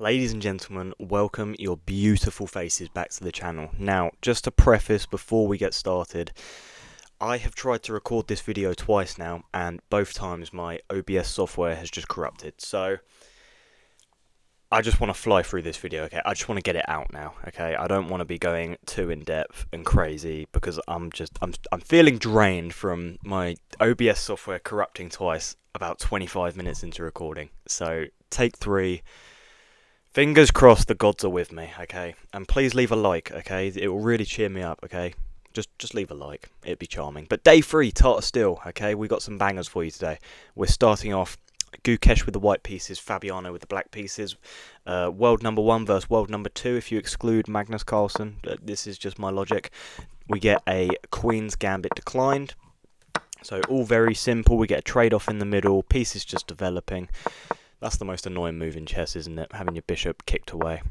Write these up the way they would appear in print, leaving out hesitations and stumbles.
Ladies and gentlemen, welcome your beautiful faces back to the channel. Now, just to preface before we get started, I have tried to record this video twice now, and both times my OBS software has just corrupted. So, I just want to fly through this video, okay? I just want to get it out now, okay? I don't want to be going too in-depth and crazy because I'm feeling drained from my OBS software corrupting twice about 25 minutes into recording. So, take 3. Fingers crossed the gods are with me, okay? And please leave a like, okay? It will really cheer me up, okay? Just leave a like. It'd be charming. But day 3, Tata still, okay? We got some bangers for you today. We're starting off GUKESH with the white pieces, FABIANO with the black pieces. World number 1 versus world number 2 if you exclude Magnus Carlsen. This is just my logic. We get a Queen's Gambit declined. So all very simple. We get a trade-off in the middle. Pieces just developing. That's the most annoying move in chess, isn't it? Having your bishop kicked away.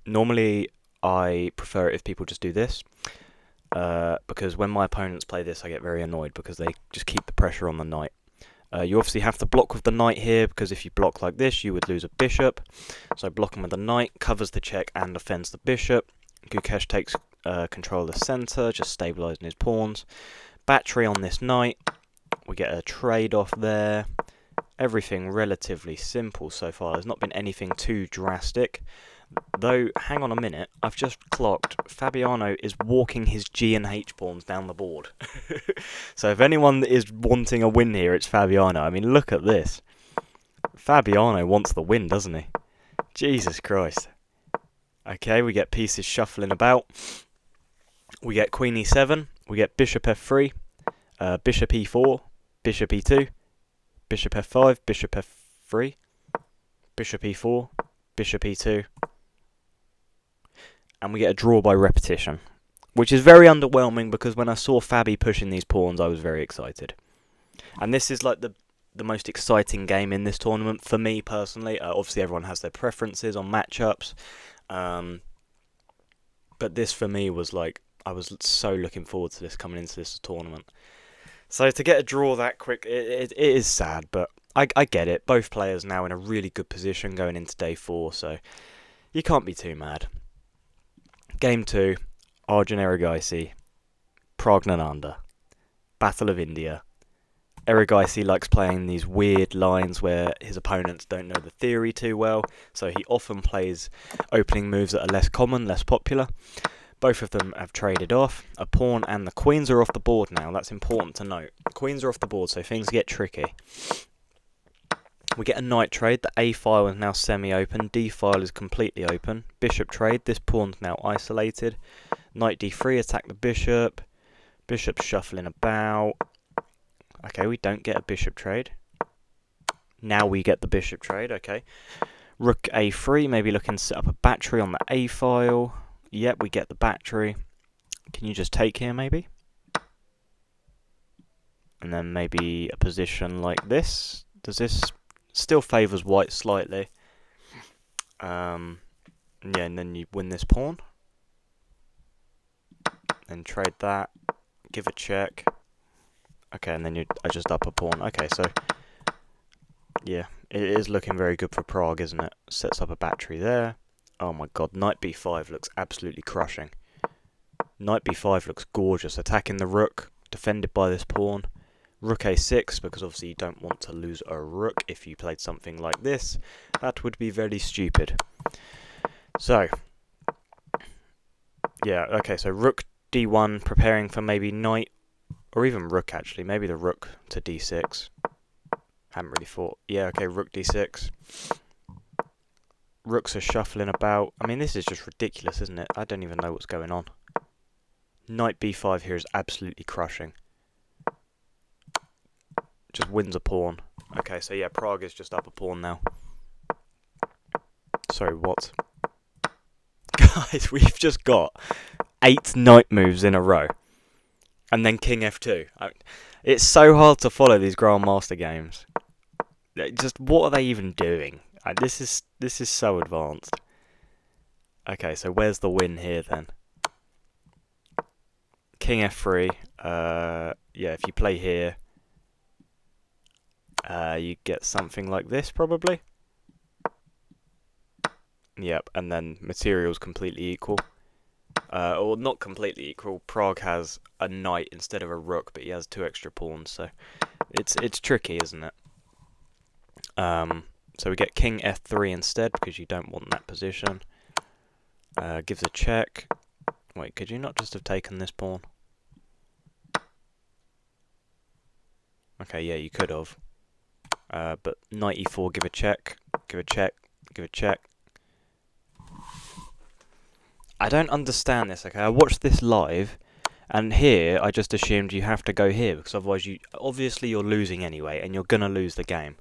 Normally, I prefer it if people just do this. Because when my opponents play this, I get very annoyed because they just keep the pressure on the knight. You obviously have to block with the knight here, because if you block like this, you would lose a bishop. So blocking with the knight covers the check and defends the bishop. GUKESH takes control of the center, just stabilizing his pawns. Battery on this knight. We get a trade-off there. Everything relatively simple so far. There's not been anything too drastic. Though, hang on a minute, I've just clocked FABIANO is walking his G and H pawns down the board. So if anyone is wanting a win here, it's FABIANO. I mean, look at this. FABIANO wants the win, doesn't he? Jesus Christ. Okay, we get pieces shuffling about. We get Queen E7. We get Bishop F3. Bishop E4. Bishop E2. Bishop F5, Bishop F3, Bishop E4, Bishop E2, and we get a draw by repetition, which is very underwhelming because when I saw Fabi pushing these pawns, I was very excited. And this is like the most exciting game in this tournament for me personally. Obviously, everyone has their preferences on matchups, but this for me was like, I was so looking forward to this coming into this tournament. So to get a draw that quick, it is sad, but I get it. Both players now in a really good position going into day 4, so you can't be too mad. Game 2, Arjun Erigaisi, Pragnananda, Battle of India. Erigaisi likes playing these weird lines where his opponents don't know the theory too well, so he often plays opening moves that are less common, less popular. Both of them have traded off. A pawn and the queens are off the board now. That's important to note. The queens are off the board, so things get tricky. We get a knight trade. The A file is now semi-open. D file is completely open. Bishop trade. This pawn's now isolated. Knight D3, attack the bishop. Bishop shuffling about. Okay, we don't get a bishop trade. Now we get the bishop trade, okay. Rook A3, maybe looking to set up a battery on the A file. Yep, we get the battery. Can you just take here, maybe? And then maybe a position like this. Does this still favours white slightly? Yeah, and then you win this pawn. Then trade that. Give a check. Okay, and then you adjust up a pawn. Okay, so yeah, it is looking very good for Prague, isn't it? Sets up a battery there. Oh my god, Knight B5 looks absolutely crushing. Knight B5 looks gorgeous. Attacking the rook, defended by this pawn. Rook A6, because obviously you don't want to lose a rook if you played something like this. That would be very stupid. So, yeah, okay, so Rook D1, preparing for maybe Knight, or even Rook actually, maybe the Rook to D6. Haven't really thought. Yeah, okay, Rook D6. Rooks are shuffling about. I mean, this is just ridiculous, isn't it? I don't even know what's going on. Knight B5 here is absolutely crushing. Just wins a pawn. Okay, so yeah, Prague is just up a pawn now. Sorry, what? Guys, we've just got 8 knight moves in a row. And then King F2. It's so hard to follow these Grandmaster games. Just, what are they even doing? This is so advanced. Okay, so where's the win here then? King F3. Yeah, if you play here, you get something like this probably. Yep, and then materials completely equal. Or not completely equal. Prague has a knight instead of a rook, but he has 2 extra pawns, so it's tricky, isn't it? So we get king f3 instead, because you don't want that position. Gives a check. Wait, could you not just have taken this pawn? Okay, yeah, you could have. But knight e4, give a check, give a check, give a check. I don't understand this, okay? I watched this live, and here I just assumed you have to go here, because otherwise you're losing anyway, and you're gonna lose the game.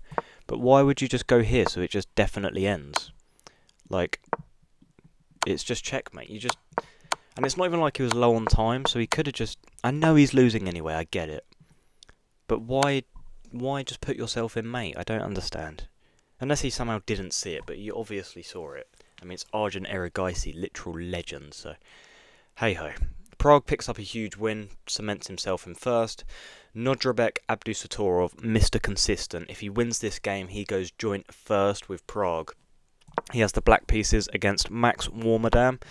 But why would you just go here so it just definitely ends? Like, it's just checkmate. And it's not even like he was low on time, so he could have just... I know he's losing anyway, I get it. But why just put yourself in mate? I don't understand. Unless he somehow didn't see it, but you obviously saw it. I mean, it's Arjun Erigaisi, literal legend, so... Hey-ho. Prague picks up a huge win, cements himself in first. Nodrabek Abdusatorov, Mr. Consistent. If he wins this game, he goes joint first with Prague. He has the black pieces against Max Warmerdam.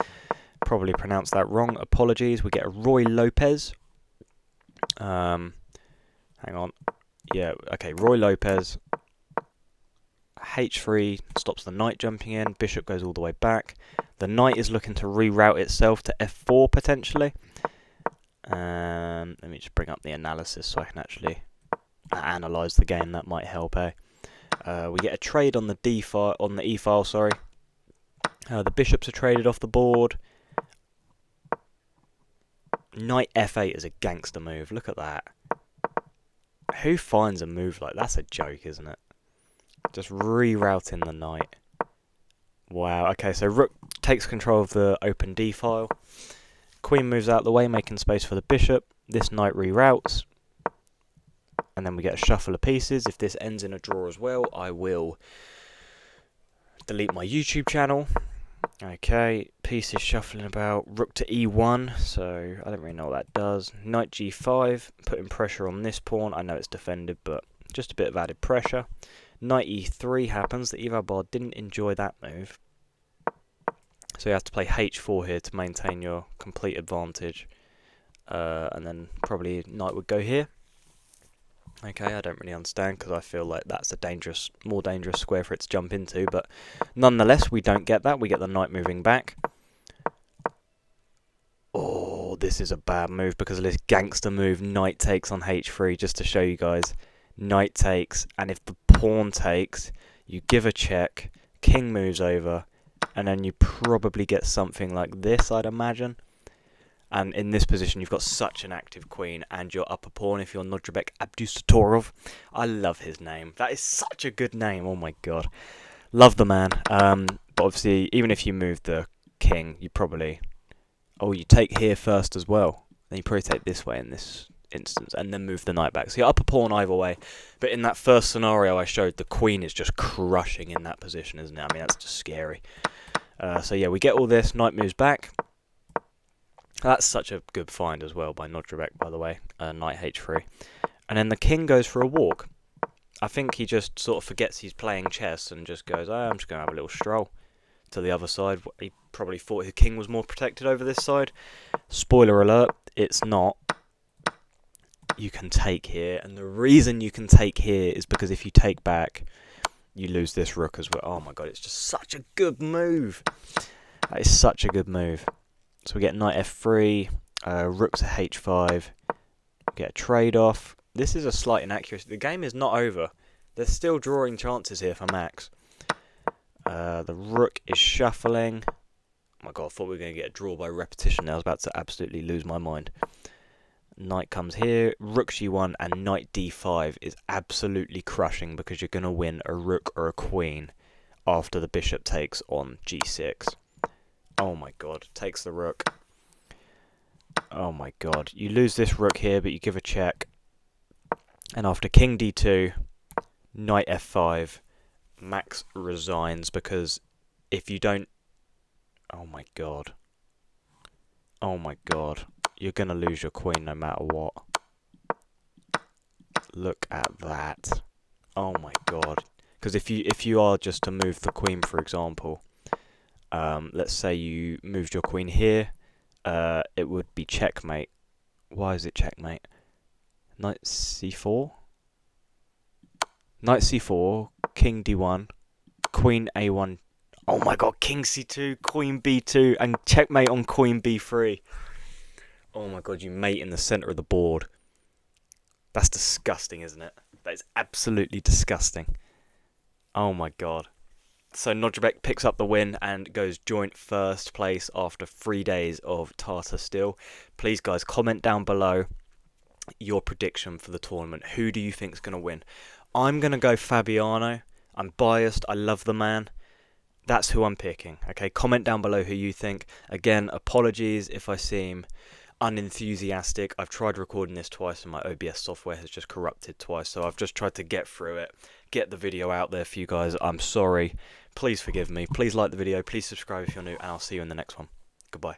Probably pronounced that wrong. Apologies. We get a Roy Lopez. Hang on. Yeah, okay. Roy Lopez. H3 stops the knight jumping in. Bishop goes all the way back. The knight is looking to reroute itself to f4 potentially. Let me just bring up the analysis so I can actually analyse the game. That might help, eh? We get a trade on the D file, on the E file. Sorry. The bishops are traded off the board. Knight f8 is a gangster move. Look at that. Who finds a move like that? That's a joke, isn't it? Just rerouting the knight. Wow. Okay, so rook takes control of the open D file. Queen moves out of the way, making space for the bishop. This knight reroutes. And then we get a shuffle of pieces. If this ends in a draw as well, I will delete my YouTube channel. Okay, pieces shuffling about. Rook to e1, so I don't really know what that does. Knight g5, putting pressure on this pawn. I know it's defended, but just a bit of added pressure. Knight e3 happens. The Eval bar didn't enjoy that move. So you have to play h4 here to maintain your complete advantage. And then probably knight would go here. Okay, I don't really understand because I feel like that's a more dangerous square for it to jump into. But nonetheless, we don't get that. We get the knight moving back. Oh, this is a bad move because of this gangster move. Knight takes on h3, just to show you guys. Knight takes, and if the pawn takes, you give a check, king moves over, and then you probably get something like this, I'd imagine. And in this position, you've got such an active queen and your upper pawn if you're Nodrabek Abdusatorov. I love his name. That is such a good name. Oh my god. Love the man. But obviously, even if you move the king, you probably... Oh, you take here first as well. Then you probably take this way in this instance and then move the knight back. So your upper pawn either way. But in that first scenario I showed, the queen is just crushing in that position, isn't it? I mean, that's just scary. So yeah, we get all this. Knight moves back. That's such a good find as well by Nodrabek, by the way. Knight h3. And then the king goes for a walk. I think he just sort of forgets he's playing chess and just goes, oh, I'm just going to have a little stroll to the other side. He probably thought his king was more protected over this side. Spoiler alert, it's not. You can take here. And the reason you can take here is because if you take back, you lose this rook as well. Oh my god, it's just such a good move. That is such a good move. So we get knight f3, rook to h5, get a trade-off. This is a slight inaccuracy. The game is not over. There's still drawing chances here for Max. The rook is shuffling. Oh my god, I thought we were going to get a draw by repetition there. I was about to absolutely lose my mind. Knight comes here, rook g1 and knight d5 is absolutely crushing because you're going to win a rook or a queen after the bishop takes on g6. Oh my god, takes the rook. Oh my god, you lose this rook here, but you give a check. And after king d2, knight f5, Max resigns because if you don't... Oh my god. Oh my god. You're going to lose your queen no matter what. Look at that. Oh my god. Because if you are just to move the queen, for example... let's say you moved your queen here, it would be checkmate. Why is it checkmate? Knight c4? Knight c4, king d1, queen a1. Oh my god, king c2, queen b2, and checkmate on queen b3. Oh my god, you mate in the centre of the board. That's disgusting, isn't it? That is absolutely disgusting. Oh my god. So Nodrobek picks up the win and goes joint first place after 3 days of Tata still. Please guys, comment down below your prediction for the tournament. Who do you think is going to win? I'm going to go Fabiano. I'm biased. I love the man. That's who I'm picking. Okay, comment down below who you think. Again, apologies if I seem unenthusiastic. I've tried recording this twice and my OBS software has just corrupted twice, so I've just tried to get through it, get the video out there for you guys. I'm sorry. Please forgive me. Please like the video. Please subscribe if you're new, and I'll see you in the next one. Goodbye.